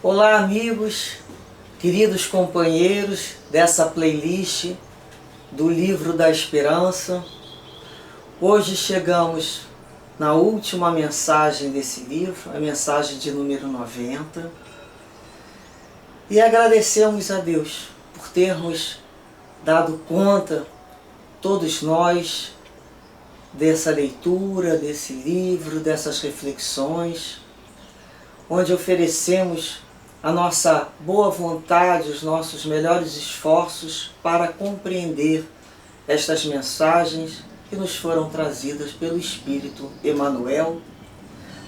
Olá, amigos, queridos companheiros dessa playlist do Livro da Esperança. Hoje chegamos na última mensagem desse livro, a mensagem de número 90. E agradecemos a Deus por termos dado conta, todos nós, dessa leitura, desse livro, dessas reflexões, onde oferecemos a nossa boa vontade, os nossos melhores esforços para compreender estas mensagens que nos foram trazidas pelo Espírito Emmanuel,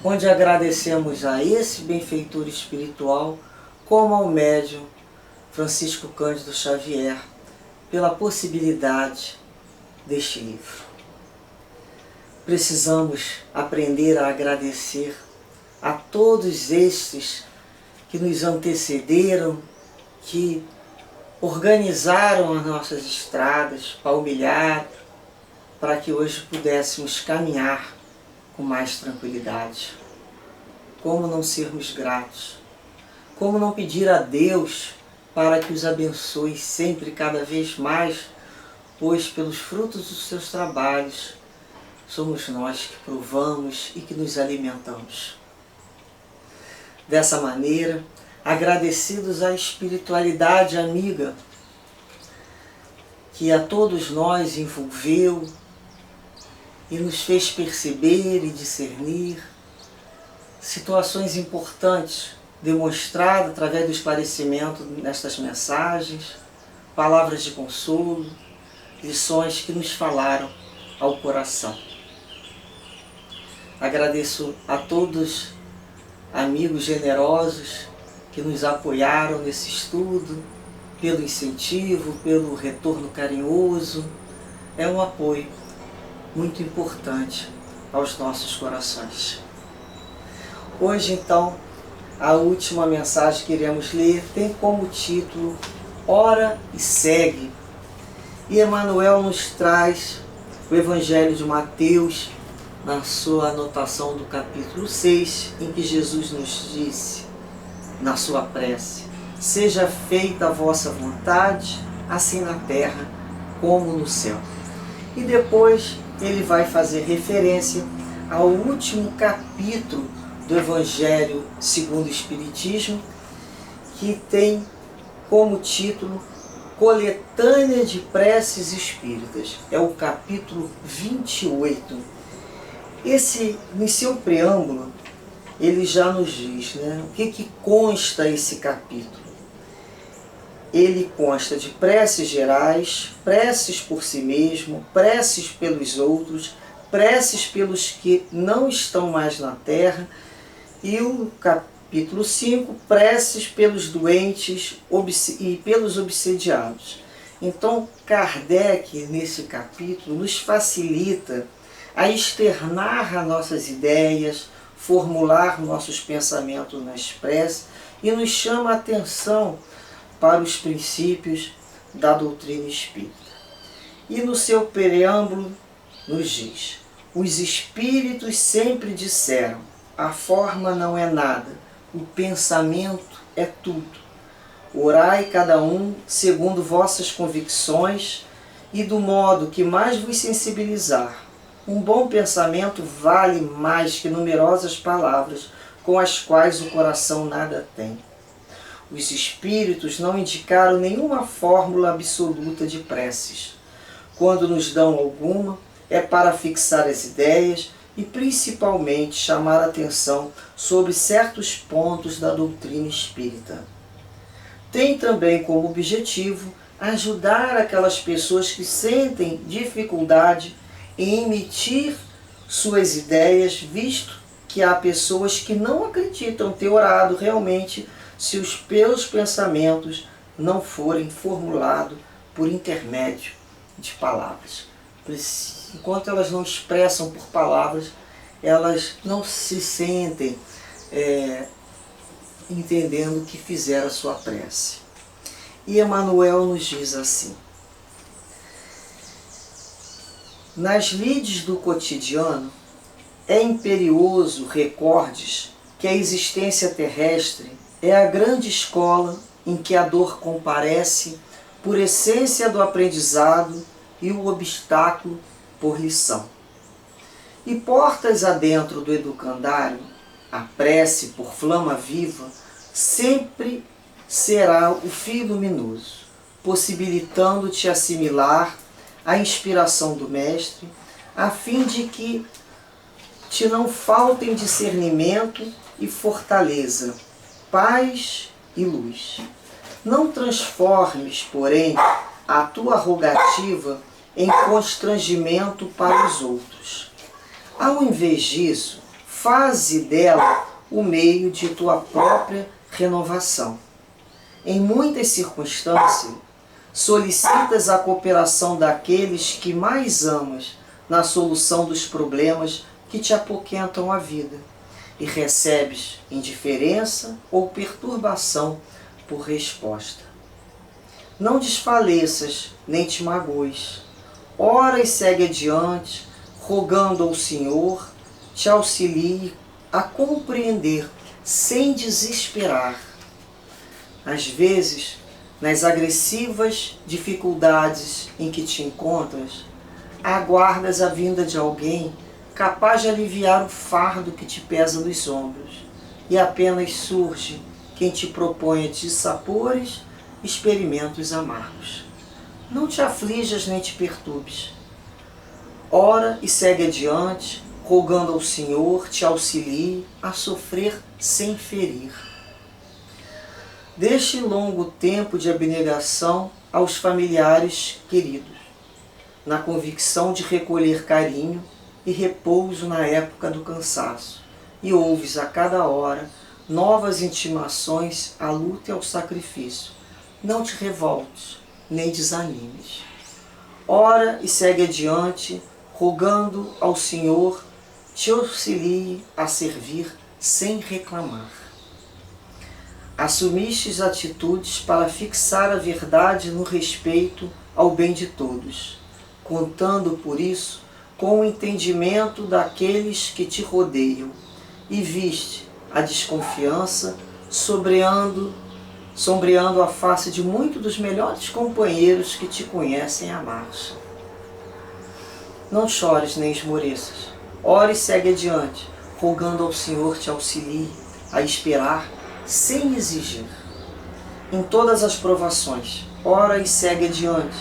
onde agradecemos a esse benfeitor espiritual, como ao médium Francisco Cândido Xavier, pela possibilidade deste livro. Precisamos aprender a agradecer a todos estes que nos antecederam, que organizaram as nossas estradas, palmilharam, para que hoje pudéssemos caminhar com mais tranquilidade. Como não sermos gratos? Como não pedir a Deus para que os abençoe sempre, cada vez mais, pois pelos frutos dos seus trabalhos somos nós que provamos e que nos alimentamos. Dessa maneira, agradecidos à espiritualidade amiga que a todos nós envolveu e nos fez perceber e discernir situações importantes demonstradas através do esclarecimento nestas mensagens, palavras de consolo, lições que nos falaram ao coração. Agradeço a todos amigos generosos que nos apoiaram nesse estudo, pelo incentivo, pelo retorno carinhoso. É um apoio muito importante aos nossos corações. Hoje, então, a última mensagem que iremos ler tem como título Ora e Segue. E Emmanuel nos traz o Evangelho de Mateus, na sua anotação do capítulo 6, em que Jesus nos disse, na sua prece, seja feita a vossa vontade, assim na terra como no céu. E depois ele vai fazer referência ao último capítulo do Evangelho segundo o Espiritismo, que tem como título Coletânea de Preces Espíritas. É o capítulo 28. Em seu preâmbulo, ele já nos diz, o que consta esse capítulo. Ele consta de preces gerais, preces por si mesmo, preces pelos outros, preces pelos que não estão mais na terra, e o capítulo 5, preces pelos doentes e pelos obsediados. Então, Kardec, nesse capítulo, nos facilita a externar as nossas ideias, formular nossos pensamentos nas preces e nos chama a atenção para os princípios da doutrina espírita. E no seu preâmbulo nos diz: os espíritos sempre disseram, a forma não é nada, o pensamento é tudo. Orai cada um segundo vossas convicções e do modo que mais vos sensibilizar. Um bom pensamento vale mais que numerosas palavras com as quais o coração nada tem. Os espíritos não indicaram nenhuma fórmula absoluta de preces. Quando nos dão alguma, é para fixar as ideias e principalmente chamar a atenção sobre certos pontos da doutrina espírita. Tem também como objetivo ajudar aquelas pessoas que sentem dificuldade em emitir suas ideias, visto que há pessoas que não acreditam ter orado realmente se os seus pensamentos não forem formulados por intermédio de palavras. Enquanto elas não expressam por palavras, elas não se sentem entendendo que fizeram a sua prece. E Emmanuel nos diz assim: nas lides do cotidiano, é imperioso recordes que a existência terrestre é a grande escola em que a dor comparece por essência do aprendizado e o obstáculo por lição. E portas adentro do educandário, a prece por flama viva sempre será o fio luminoso, possibilitando-te assimilar a inspiração do Mestre, a fim de que te não faltem discernimento e fortaleza, paz e luz. Não transformes, porém, a tua rogativa em constrangimento para os outros. Ao invés disso, faze dela o meio de tua própria renovação. Em muitas circunstâncias, solicitas a cooperação daqueles que mais amas na solução dos problemas que te apoquentam a vida e recebes indiferença ou perturbação por resposta. Não desfaleças nem te magoes. Ora e segue adiante, rogando ao Senhor te auxilie a compreender sem desesperar. Às vezes, nas agressivas dificuldades em que te encontras, aguardas a vinda de alguém capaz de aliviar o fardo que te pesa nos ombros, e apenas surge quem te proponha dissabores, experimentos amargos. Não te aflijas nem te perturbes. Ora e segue adiante, rogando ao Senhor te auxilie a sofrer sem ferir. Deixe longo tempo de abnegação aos familiares queridos, na convicção de recolher carinho e repouso na época do cansaço, e ouves a cada hora novas intimações à luta e ao sacrifício. Não te revoltes, nem desanimes. Ora e segue adiante, rogando ao Senhor te auxilie a servir sem reclamar. Assumistes atitudes para fixar a verdade no respeito ao bem de todos, contando por isso com o entendimento daqueles que te rodeiam, e viste a desconfiança sombreando a face de muitos dos melhores companheiros que te conhecem à marcha. Não chores nem esmoreças. Ora e segue adiante, rogando ao Senhor te auxilie a esperar sem exigir. Em todas as provações, ora e segue adiante,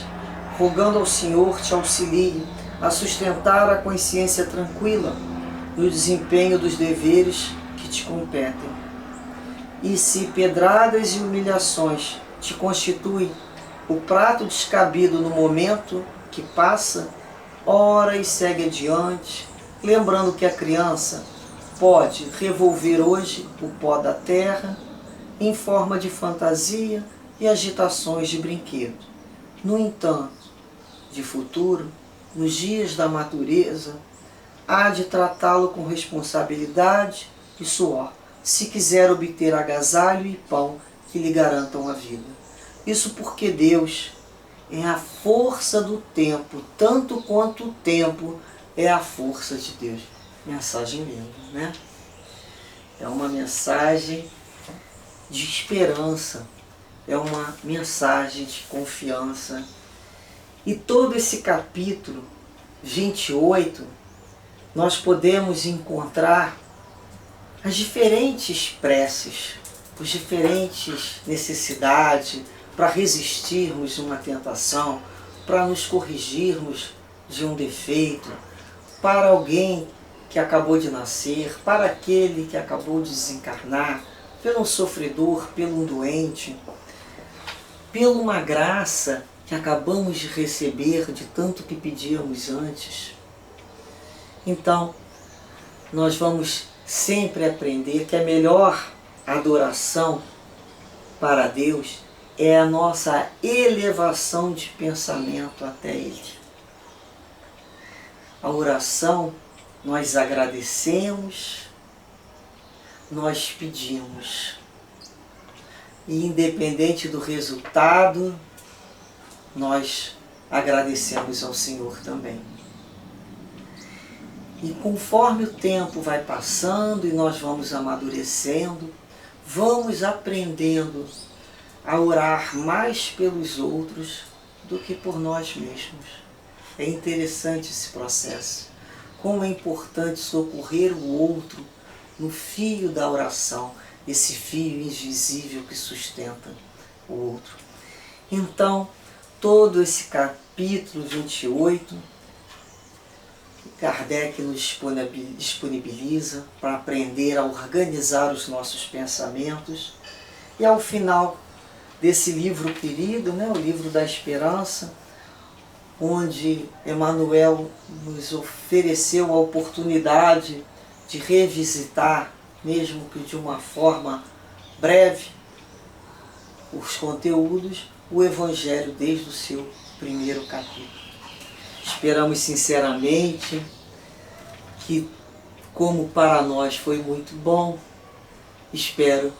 rogando ao Senhor te auxilie a sustentar a consciência tranquila no desempenho dos deveres que te competem. E se pedradas e humilhações te constituem o prato descabido no momento que passa, ora e segue adiante, lembrando que a criança pode revolver hoje o pó da terra em forma de fantasia e agitações de brinquedo. No entanto, de futuro, nos dias da madureza, há de tratá-lo com responsabilidade e suor, se quiser obter agasalho e pão que lhe garantam a vida. Isso porque Deus é a força do tempo, tanto quanto o tempo é a força de Deus. Mensagem linda, né? É uma mensagem de esperança, é uma mensagem de confiança. E todo esse capítulo 28, nós podemos encontrar as diferentes preces, as diferentes necessidades para resistirmos a uma tentação, para nos corrigirmos de um defeito, para alguém que acabou de nascer, para aquele que acabou de desencarnar, pelo sofredor, pelo doente, pela uma graça que acabamos de receber de tanto que pedíamos antes. Então, nós vamos sempre aprender que a melhor adoração para Deus é a nossa elevação de pensamento até Ele. A oração, nós agradecemos, nós pedimos. E independente do resultado, nós agradecemos ao Senhor também. E conforme o tempo vai passando e nós vamos amadurecendo, vamos aprendendo a orar mais pelos outros do que por nós mesmos. É interessante esse processo. Como é importante socorrer o outro no fio da oração, esse fio invisível que sustenta o outro. Então, todo esse capítulo 28, Kardec nos disponibiliza para aprender a organizar os nossos pensamentos. E ao final desse livro querido, o livro da esperança, onde Emmanuel nos ofereceu a oportunidade de revisitar, mesmo que de uma forma breve, os conteúdos, o Evangelho desde o seu primeiro capítulo. Esperamos sinceramente que, como para nós foi muito bom, espero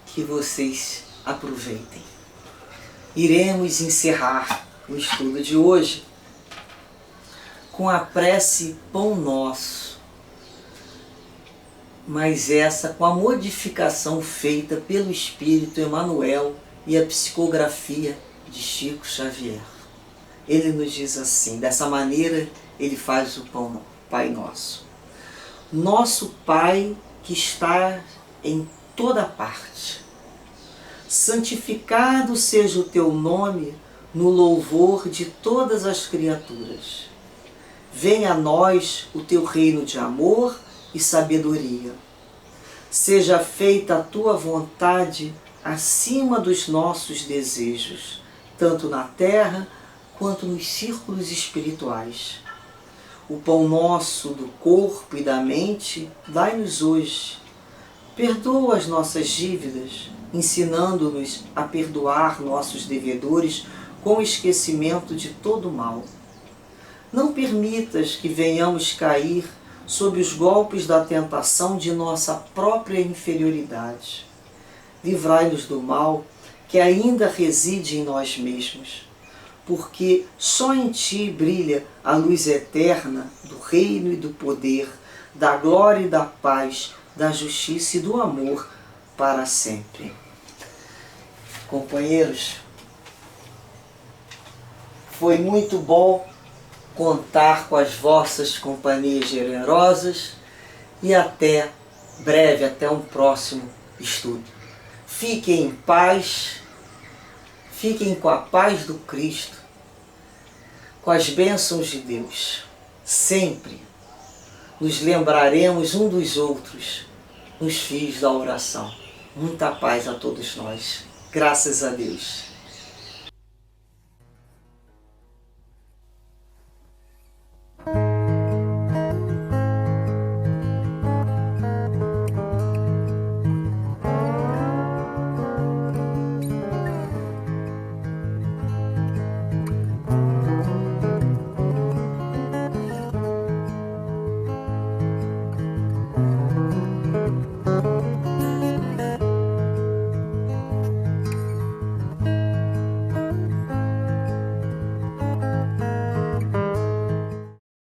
que vocês aproveitem. Iremos encerrar o estudo de hoje com a prece Pão Nosso, mas essa com a modificação feita pelo Espírito Emmanuel e a psicografia de Chico Xavier. Ele nos diz assim, dessa maneira ele faz o Pai Nosso. Nosso Pai que está em toda parte, santificado seja o teu nome no louvor de todas as criaturas. Venha a nós o teu reino de amor e sabedoria. Seja feita a tua vontade acima dos nossos desejos, tanto na terra quanto nos círculos espirituais. O pão nosso do corpo e da mente dai-nos hoje. Perdoa as nossas dívidas, ensinando-nos a perdoar nossos devedores com esquecimento de todo mal. Não permitas que venhamos cair sob os golpes da tentação de nossa própria inferioridade. Livrai-nos do mal que ainda reside em nós mesmos, porque só em Ti brilha a luz eterna do reino e do poder, da glória e da paz, da justiça e do amor para sempre. Companheiros, foi muito bom contar com as vossas companhias generosas e até breve, até um próximo estudo. Fiquem em paz, fiquem com a paz do Cristo, com as bênçãos de Deus. Sempre nos lembraremos um dos outros nos fios da oração. Muita paz a todos nós. Graças a Deus.